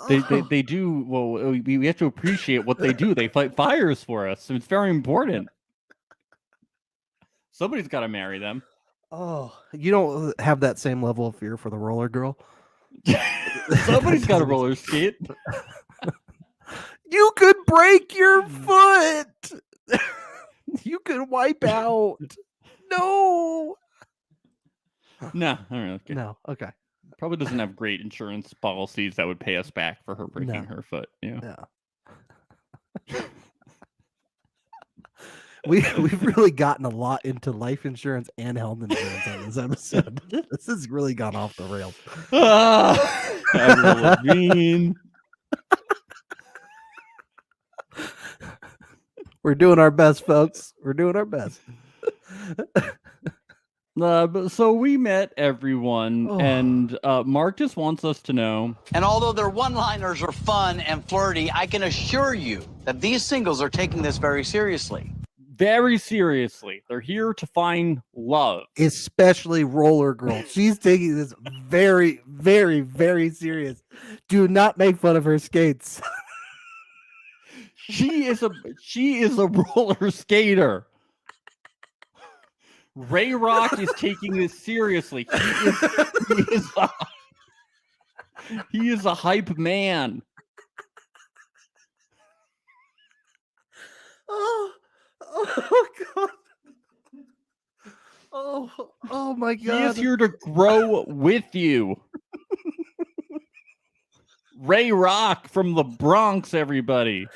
They do well. We have to appreciate what they do. They fight fires for us. So it's very important. Somebody's got to marry them. Oh, you don't have that same level of fear for the roller girl. Somebody's got to roller skate. You could break your foot. You could wipe out. No. No, I don't know. No. Okay. Probably doesn't have great insurance policies that would pay us back for her breaking her foot. Yeah. Yeah. We've really gotten a lot into life insurance and health insurance on this episode. This has really gone off the rails. Avril Lavigne. We're doing our best, folks. We're doing our best. So we met everyone, and Mark just wants us to know. And although their one-liners are fun and flirty, I can assure you that these singles are taking this very seriously. Very seriously. They're here to find love. Especially Roller Girl. She's taking this very, very, very serious. Do not make fun of her skates. She is a roller skater. Ray Rock is taking this seriously. He is a hype man. Oh God. Oh my God. He is here to grow with you. Ray Rock from the Bronx, everybody.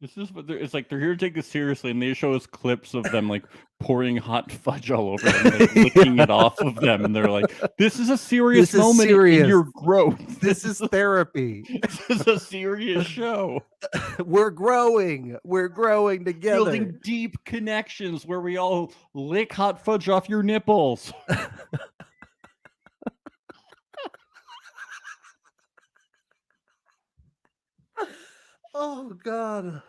This is what it's like. They're here to take this seriously, and they show us clips of them like pouring hot fudge all over them, like, licking it off of them, and they're like, "This is a serious moment in your growth. This is therapy. This is a serious show. We're growing. We're growing together. Building deep connections where we all lick hot fudge off your nipples." Oh God.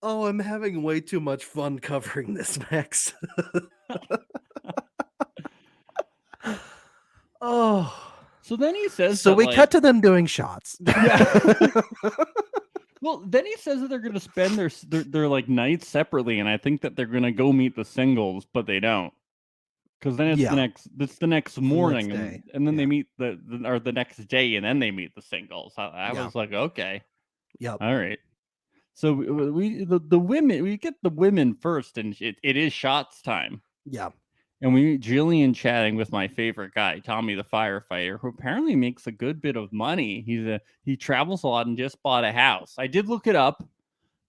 Oh, I'm having way too much fun covering this, Max. Oh. So then he says, so that, we like, cut to them doing shots. Yeah. Well, then he says that they're going to spend their like nights separately, and I think that they're going to go meet the singles, but they don't, because then it's the next morning, and then they meet the next day, and then they meet the singles. I was like, okay, yep, all right. So the women, we get the women first, and it is shots time. Yeah. And we meet Jillian chatting with my favorite guy, Tommy the firefighter, who apparently makes a good bit of money. He travels a lot and just bought a house. I did look it up.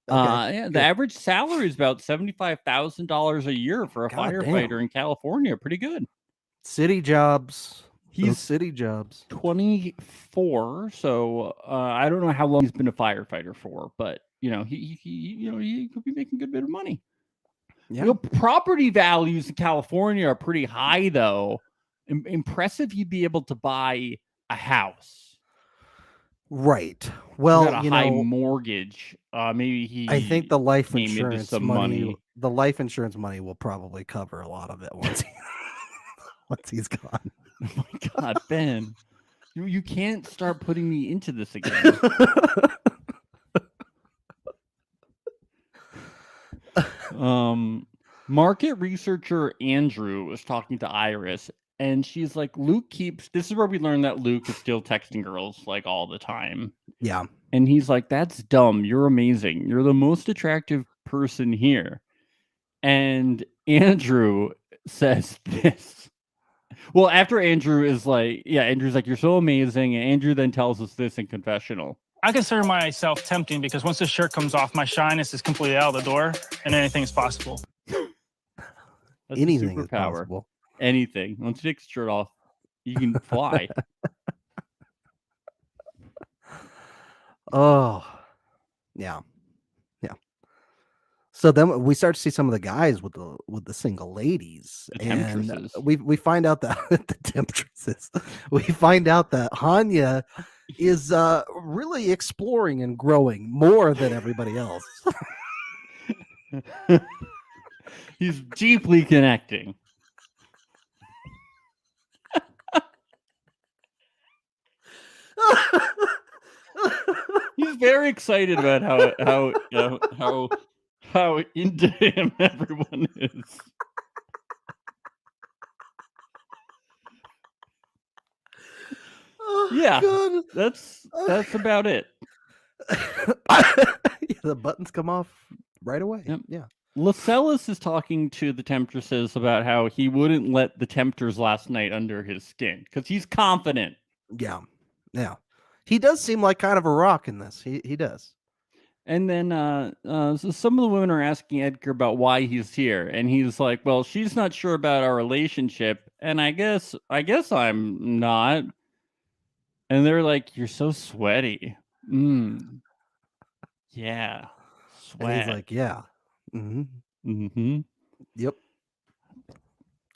Okay, the average salary is about $75,000 a year for a firefighter in California. Pretty good. City jobs. He's city jobs. 24, so I don't know how long he's been a firefighter for, but he could be making a good bit of money. Yeah. Property values in California are pretty high, though. Impressive you'd be able to buy a house. Right. Well, got a high mortgage. Maybe I think the life insurance money. The life insurance money will probably cover a lot of it once he's gone. Oh my God, Ben, you can't start putting me into this again. Market researcher Andrew was talking to Iris, And she's like, Luke keeps. This is where we learn that Luke is still texting girls like all the time. Yeah. And he's like, that's dumb. You're amazing. You're the most attractive person here. And Andrew says this. Well, after Andrew is like, yeah, Andrew's like, you're so amazing. And Andrew then tells us this in confessional. I consider myself tempting because once the shirt comes off, my shyness is completely out of the door and anything is possible. That's Anything a is superpower. possible. Anything. Once you take the shirt off, you can fly. Oh, yeah. Yeah. So then we start to see some of the guys with the single ladies. The And temptresses. we find out that the temptresses. We find out that Hanya is really exploring and growing more than everybody else. He's deeply connecting. He's very excited about how into him everyone is. Oh, Yeah, God. that's about it. Yeah, the buttons come off right away. Yep. Yeah. Lascelles is talking to the temptresses about how he wouldn't let the tempters last night under his skin because he's confident. Yeah. Yeah. He does seem like kind of a rock in this. He does. And then so some of the women are asking Edgar about why he's here, and he's like, well, she's not sure about our relationship, and I guess I'm not. And they're like, you're so sweaty. Yeah. Sweat. And he's like, yeah. Mm-hmm. Mm-hmm. Yep.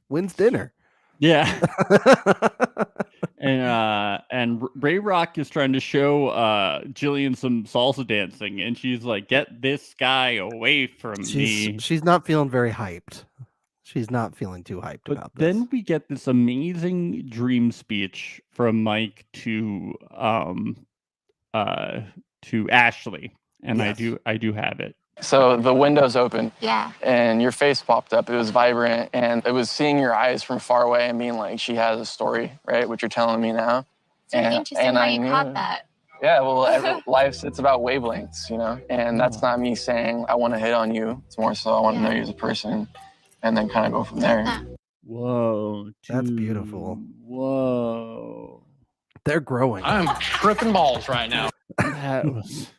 When's dinner? Yeah. And Ray Rock is trying to show Jillian some salsa dancing, and she's like, get this guy away from me. She's not feeling very hyped. She's not feling too hyped about this. Then we get this amazing dream speech from Mike to Ashley, and Yes. I do have it. So the window's open. Yeah. And your face popped up. It was vibrant, and it was seeing your eyes from far away and being like, she has a story, right? What you're telling me now. So interesting how you caught that. Yeah, well, it's about wavelengths, you know? And that's not me saying I want to hit on you. It's more so I want to know you as a person and then kind of go from there. Whoa. That's beautiful. Whoa. They're growing. I'm tripping balls right now. That was...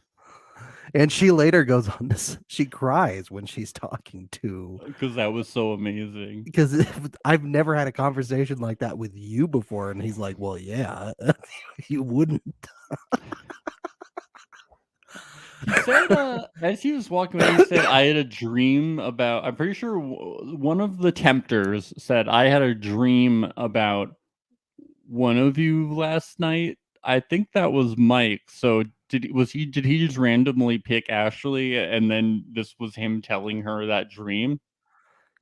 And she later goes on this. She cries when she's talking to. Because that was so amazing. Because I've never had a conversation like that with you before. And he's like, well, yeah, you wouldn't. He said, as he was walking away, he said, I had a dream about, I'm pretty sure one of the tempters said, I had a dream about one of you last night. I think that was Mike. So did he just randomly pick Ashley, and then this was him telling her that dream?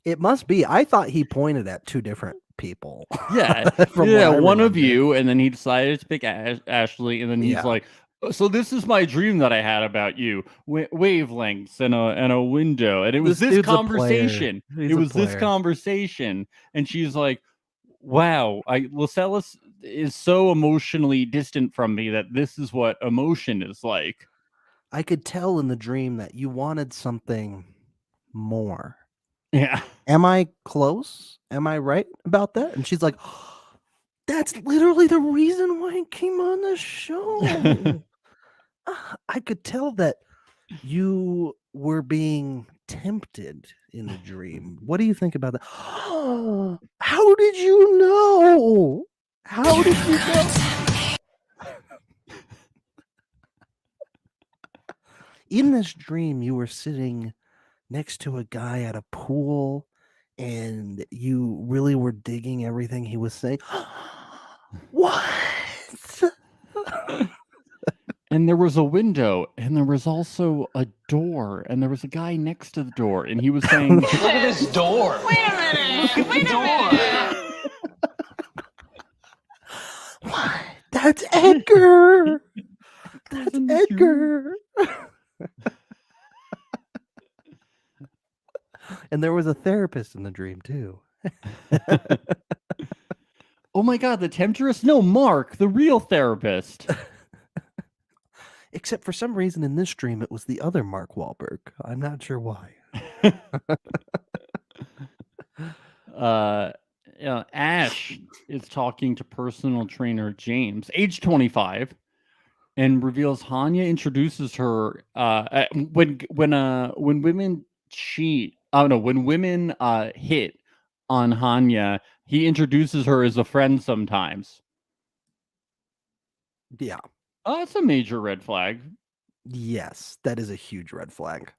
It must be. I thought he pointed at two different people. Yeah. Yeah, one of you, and then he decided to pick Ashley, and then he's like, so this is my dream that I had about you. Wavelengths and a window. And it was this conversation. It was this conversation. And she's like, wow, Lascelles is so emotionally distant from me that this is what emotion is like. I could tell in the dream that you wanted something more. Yeah. Am I close? Am I right about that? And she's like, oh, that's literally the reason why I came on the show. I could tell that you were being tempted in the dream. What do you think about that? How did you know? How did you know? In this dream, you were sitting next to a guy at a pool, and you really were digging everything he was saying. What? And there was a window, and there was also a door, and there was a guy next to the door, and he was saying, Look at this door. Wait a minute. Wait a minute. What? That's Edgar. That's Edgar. And there was a therapist in the dream too. my god, the temptress? No, Mark, the real therapist. Except for some reason in this stream, it was the other Mark Wahlberg. I'm not sure why. Ash is talking to personal trainer James, age 25, and reveals Hanya introduces her when women cheat. Oh no, when women hit on Hanya, he introduces her as a friend sometimes. Yeah. Oh, that's a major red flag. Yes, that is a huge red flag.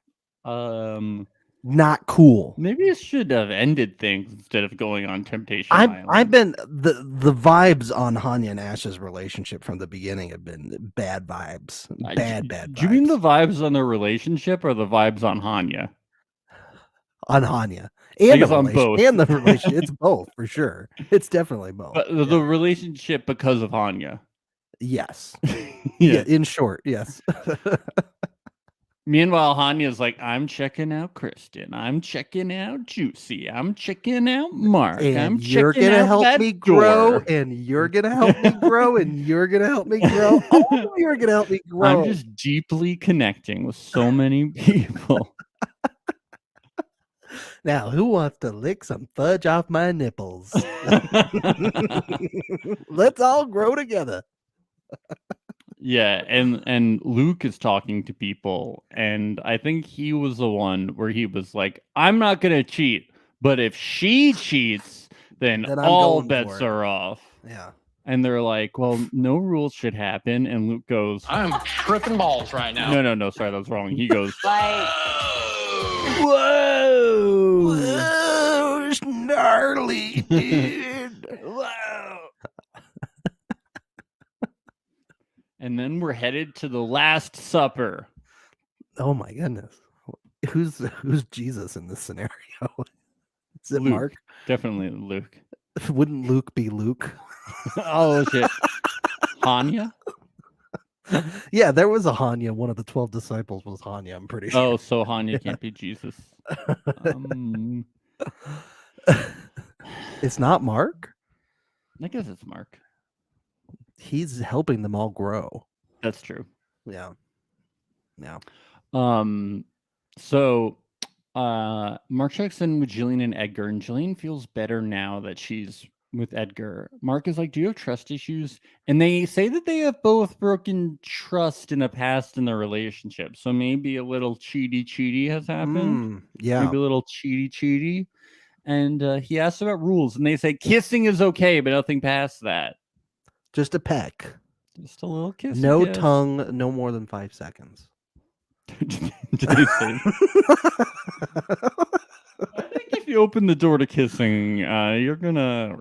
Not cool. Maybe it should have ended things instead of going on Temptation I've Island. been the vibes on Hanya and Ash's relationship from the beginning have been bad vibes. Bad vibes. Do you mean the vibes on their relationship or the vibes on Hanya? On Hanya. I And guess the on both. and the relationship. It's both for sure. It's definitely both. But the relationship because of Hanya. Yes. Yeah. In short, yes. Meanwhile, Hanya's like, I'm checking out Kristen. I'm checking out Juicy. I'm checking out Mark. And I'm you're checking gonna out help that me grow, door. and you're gonna help me grow, and you're gonna help me grow. Oh, you're gonna help me grow. I'm just deeply connecting with so many people. Now, who wants to lick some fudge off my nipples? Let's all grow together. Yeah, and Luke is talking to people, and I think he was the one where he was like, I'm not gonna cheat, but if she cheats, then Then I'm all going bets for it." are off. Yeah. And they're like, well, no rules should happen. And Luke goes, I'm tripping balls right now. No, sorry, that was wrong. He goes, Whoa, gnarly, dude. Wow. And then we're headed to the Last Supper. Oh my goodness. Who's Jesus in this scenario? Is it Luke. Mark? Definitely Luke. Wouldn't Luke be Luke? Oh shit. Hanya? Yeah, there was a Hanya. One of the 12 disciples was Hanya, I'm pretty sure. Oh, so Hanya can't be Jesus. It's not Mark? I guess it's Mark. He's helping them all grow. That's true. Yeah. Yeah. So Mark checks in with Jillian and Edgar, and Jillian feels better now that she's with Edgar. Mark is like, do you have trust issues? And they say that they have both broken trust in the past in their relationship. So maybe a little cheaty has happened. Yeah. Maybe a little cheaty. And he asks about rules, and they say kissing is okay, but nothing past that. Just a peck. Just a little kiss. No tongue, no more than 5 seconds. Did they say? I think if you open the door to kissing, you're gonna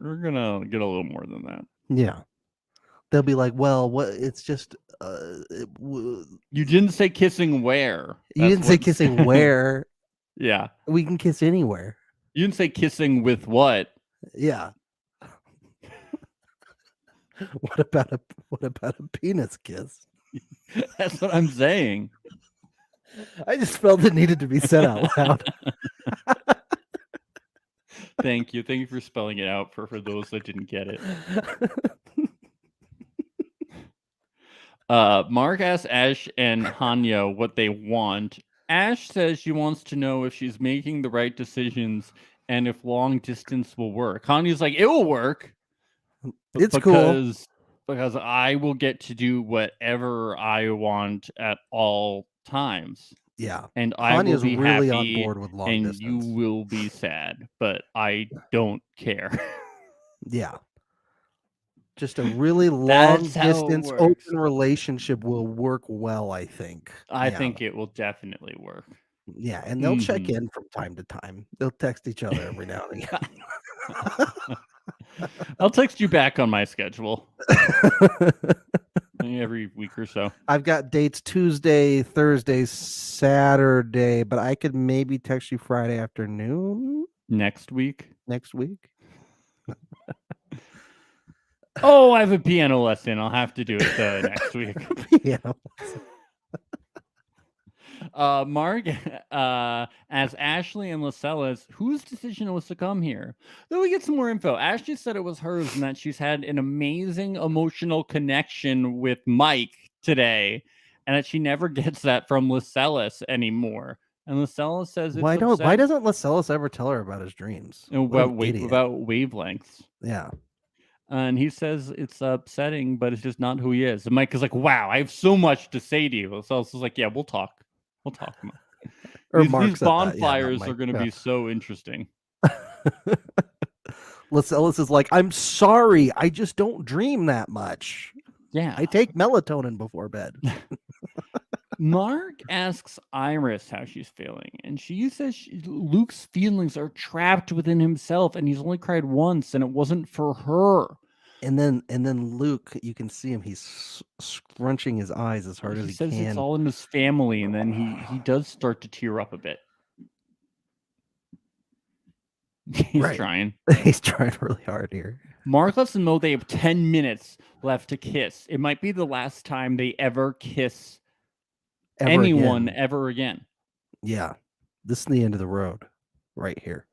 get a little more than that. Yeah. They'll be like, well, what? It's just. You didn't say kissing where. You didn't say kissing where. Yeah. We can kiss anywhere. You didn't say kissing with what. Yeah. What about a penis kiss? That's what I'm saying. I just felt it needed to be said out loud. Thank you for spelling it out for those that didn't get it. Mark asks Ash and Hanya what they want. Ash says she wants to know if she's making the right decisions and if long distance will work. Hanya's like, it will work. It's cool. Because I will get to do whatever I want at all times. Yeah. And I will be really happy on board with long and distance. you will be sad, but I don't care. Yeah. Just a really long That's how it distance works. open relationship will work well, I think. I think it will definitely work. Yeah, and they'll check in from time to time. They'll text each other every now and again. I'll text you back on my schedule. Every week or so. I've got dates Tuesday, Thursday, Saturday, but I could maybe text you Friday afternoon. Next week? Oh, I have a piano lesson. I'll have to do it next week. Piano. Mark as Ashley and Lascelles, whose decision was to come here? Then we get some more info. Ashley said it was hers and that she's had an amazing emotional connection with Mike today, and that she never gets that from Lascelles anymore. And Lascelles says it's Why doesn't Lascelles ever tell her about his dreams? What an idiot. about wavelengths. Yeah. And he says it's upsetting, but it's just not who he is. And Mike is like, wow, I have so much to say to you. Lascelles is like, yeah, we'll talk. We'll talk. Or These bonfires are going to be so interesting. Lascelles is like, I'm sorry, I just don't dream that much. Yeah. I take melatonin before bed. Mark asks Iris how she's feeling, and she says Luke's feelings are trapped within himself, and he's only cried once, and it wasn't for her. And then Luke, you can see him, he's scrunching his eyes as hard as he can. He says it's all in his family, and then he does start to tear up a bit. He's trying. He's trying really hard here. Mark lets them know they have 10 minutes left to kiss. It might be the last time they ever kiss anyone ever again. Yeah. This is the end of the road right here.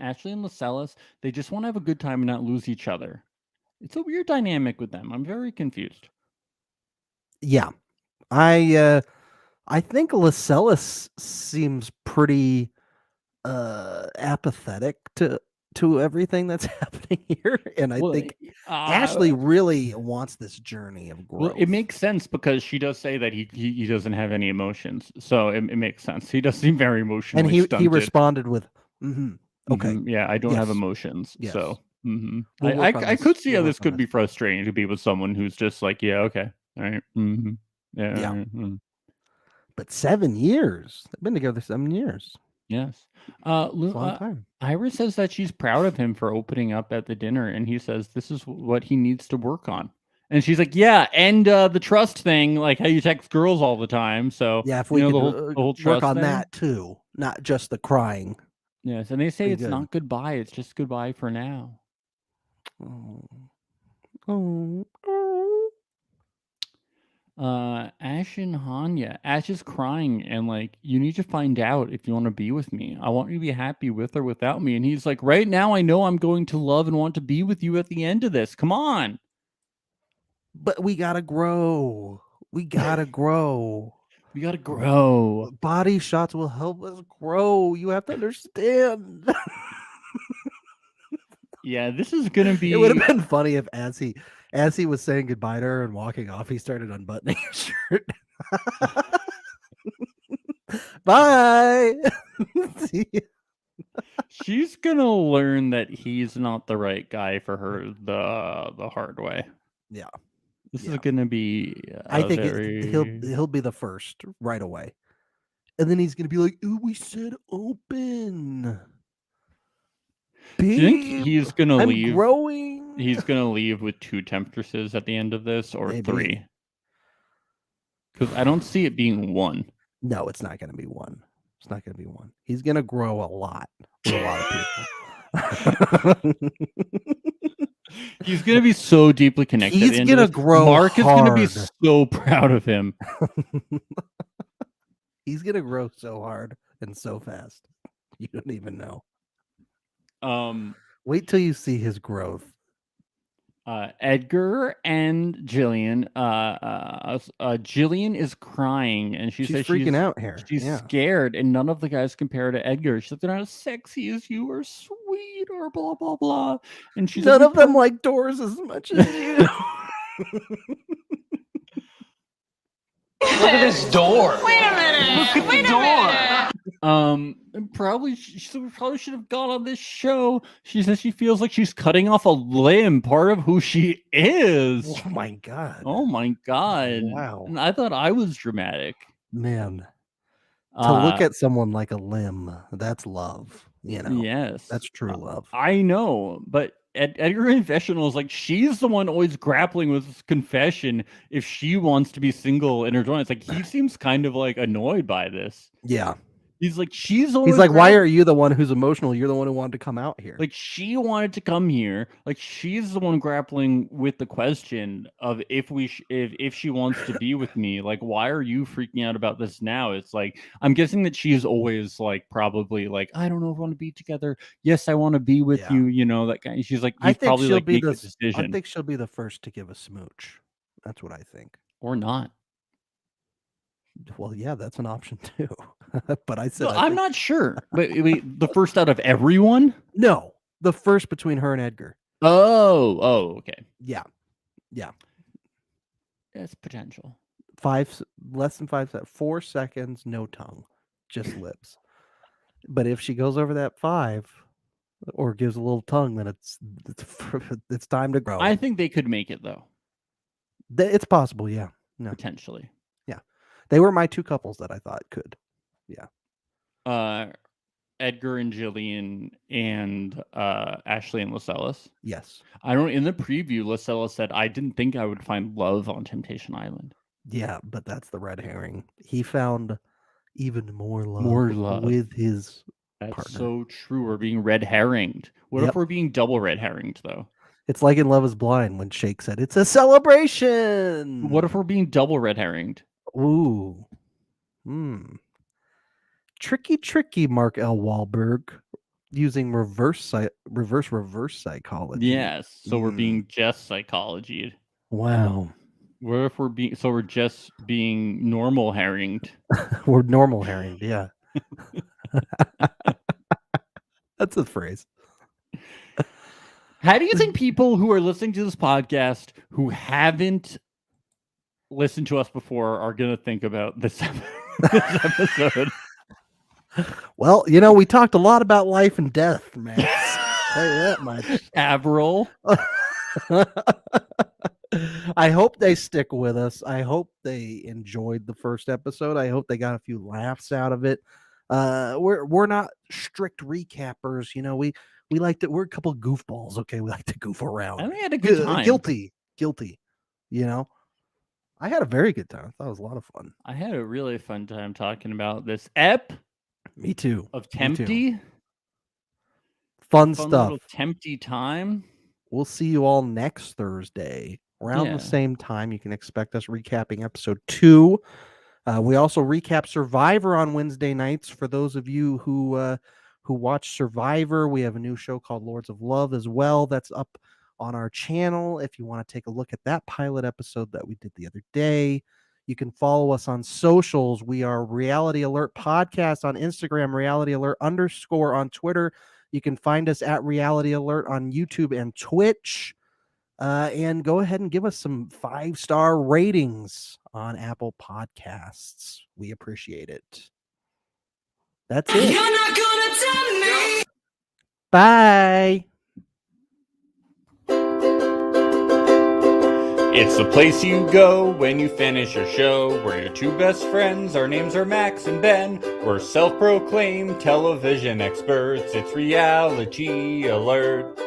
Ashley and Lascelles, they just want to have a good time and not lose each other. It's a weird dynamic with them. I'm very confused. Yeah. I think Lascelles seems pretty apathetic to everything that's happening here, and I think Ashley really wants this journey of growth. Well, it makes sense because she does say that he doesn't have any emotions, so it makes sense. He does seem very emotionally and stunted. He responded with, okay, yeah, I don't have emotions, so we'll I could see how this could be frustrating to be with someone who's just like, yeah, okay, all right, yeah. But 7 years, they've been together 7 years. Yes. It's a long time. Iris says that she's proud of him for opening up at the dinner, and he says this is what he needs to work on. And she's like, yeah, and the trust thing, like how you text girls all the time. So yeah, if we could the whole trust work on thing. that too, not just the crying. Yes, and they say it's not goodbye; it's just goodbye for now. Ash and Hanya. Ash is crying and like, you need to find out if you want to be with me. I want you to be happy with or without me. And he's like, right now I know I'm going to love and want to be with you at the end of this. Come on. But we gotta grow. We gotta grow. We gotta grow. Body shots will help us grow. You have to understand. Yeah, this is gonna be. It would have been funny if as he was saying goodbye to her and walking off, he started unbuttoning his shirt. Bye. She's gonna learn that he's not the right guy for her the hard way. Yeah. This is gonna be. I think he'll be the first right away, and then he's gonna be like, "Ooh, we said open." Do you think he's gonna leave? Growing. He's gonna leave with 2 temptresses at the end of this, or Maybe. 3? Because I don't see it being 1. No, it's not gonna be 1. It's not gonna be 1. He's gonna grow a lot with a lot of people. He's gonna be so deeply connected. He's gonna grow. Mark hard. is gonna be so proud of him. He's gonna grow so hard and so fast. You don't even know. Wait till you see his growth. Edgar and Jillian. Jillian is crying, and she says freaking out here. She's scared, and none of the guys compare to Edgar. She's like, they're not as sexy as you, or sweet, or blah blah blah. And she's none of them like doors as much as you. Look at this door. Wait a minute. Look at the door. Probably she should have gone on this show. She says she feels like she's cutting off a limb, part of who she is. Oh my god. Oh my god. Wow. And I thought I was dramatic. Man. To look at someone like a limb, that's love. You know. Yes. That's true love. I know, but Edgar Confessional is like, she's the one always grappling with this confession if she wants to be single in her 20s. It's like he seems kind of like annoyed by this. Yeah. He's like, she's always He's like, why grab- are you the one who's emotional? You're the one who wanted to come out here. like she wanted to come here. Like she's the one grappling with the question of if if she wants to be with me. Like, why are you freaking out about this now? It's like I'm guessing that she's always like probably like, I don't know if I want to be together. Yes, I want to be with Yeah. you. You know that guy. She's like, I he's think probably she'll like be make the. the decision I think she'll be the first to give a smooch. That's what I think. or not. Well, yeah, that's an option too. But I said No, I I'm think- not sure. Wait, the first out of everyone? No, the first between her and Edgar. Oh, okay. Yeah, That's potential. less than 4 seconds, no tongue, just lips. But if she goes over that 5 or gives a little tongue, then it's time to grow. I think they could make it though, It's possible, yeah. No, potentially. they were my 2 couples that I thought could. Edgar and Jillian and Ashley and Lascelles. Yes. In the preview, Lascelles said, I didn't think I would find love on Temptation Island. Yeah, but that's the red herring. He found even more love, love. with his That's partner. so true. We're being red herringed. What Yep. if we're being double red herringed though? It's like in Love is Blind when Shake said, it's a celebration. What if we're being double red herringed? Ooh. Tricky, Mark L. Wahlberg, using reverse psychology. Yes. So we're being just psychology. Wow. What if we're just being normal herringed? We're normal herring, yeah. That's a phrase. How do you think people who are listening to this podcast who haven't listened to us before are going to think about this episode? Well, we talked a lot about life and death, Max. Tell you that much. Avril. I hope they stick with us. I hope they enjoyed the first episode. I hope they got a few laughs out of it. We're not strict recappers. We like to. We're a couple of goofballs. Okay, we like to goof around. I think I had a good time. Guilty. I had a very good time. I thought it was a lot of fun. I had a really fun time talking about this Me too. of Me too. Tempty. Fun Fun stuff. little Tempty time. We'll see you all next Thursday around Yeah. the same time. You can expect us recapping episode 2. We also recap Survivor on Wednesday nights. For those of you who watch Survivor, we have a new show called Lords of Love as well. That's up on our channel. If you want to take a look at that pilot episode that we did the other day, you can follow us on socials. We are Reality Alert Podcast on Instagram, Reality Alert _ on Twitter. You can find us at Reality Alert on YouTube and Twitch. And go ahead and give us some 5-star ratings on Apple Podcasts. We appreciate it. That's it. You're not gonna tell me. Bye. It's the place you go when you finish your show. We're your 2 best friends. Our names are Max and Ben. We're self-proclaimed television experts. It's Reality Alert.